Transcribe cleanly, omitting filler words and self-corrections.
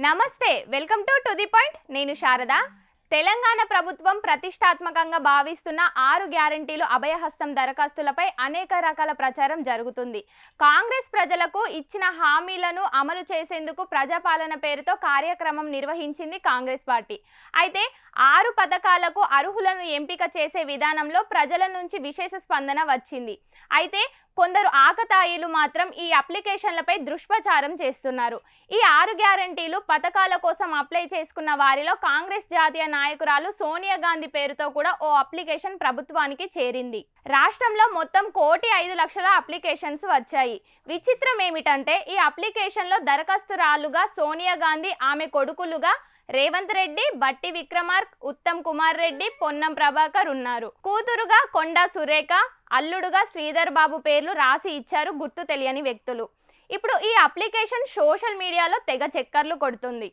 నమస్తే welcome to the point నేను శారద తెలంగాణ ప్రభుత్వం ప్రతిష్టాత్మకంగా భావిస్తున్న 6 గ్యారెంటీలు అభయహస్తం దరఖాస్తులపై అనేక రకాల ప్రచారం జరుగుతుంది. కాంగ్రెస్ ప్రజలకు ఇచ్చిన హామీలను అమలు చేసేందుకు ప్రజాపాలన పేరుతో కార్యక్రమం నిర్వహించింది కాంగ్రెస్ పార్టీ. అయితే 6 పథకాలకు అర్హులను ఎంపిక చేసే విధానంలో ప్రజల నుంచి విశేష స్పందన వచ్చింది. అయితే కొందరు ఆకతాయిలు మాత్రం ఈ అప్లికేషన్లపై దుష్ప్రచారం చేస్తున్నారు. ఈ 6 గ్యారెంటీలు పథకాల కోసం అప్లై చేసుకున్న వారిలో కాంగ్రెస్ జాతీయ నాయకురాలు సోనియా గాంధీ పేరుతో కూడా ఓ అప్లికేషన్ ప్రభుత్వానికి చేరింది. రాష్ట్రంలో మొత్తం 1,05,00,000 అప్లికేషన్స్ వచ్చాయి. విచిత్రం ఏమిటంటే ఈ అప్లికేషన్లో దరఖాస్తురాలుగా సోనియా గాంధీ, ఆమె కొడుకులుగా రేవంత్ రెడ్డి, బట్టి విక్రమార్క, ఉత్తమ్ కుమార్ రెడ్డి, పొన్నం ప్రభాకర్ ఉన్నారు. కూతురుగా కొండా సురేఖ, అల్లుడుగా శ్రీధర్ బాబు పేర్లు రాసి ఇచ్చారు గుర్తు తెలియని వ్యక్తులు. ఇప్పుడు ఈ అప్లికేషన్ సోషల్ మీడియాలో తెగ చక్కర్లు కొడుతుంది.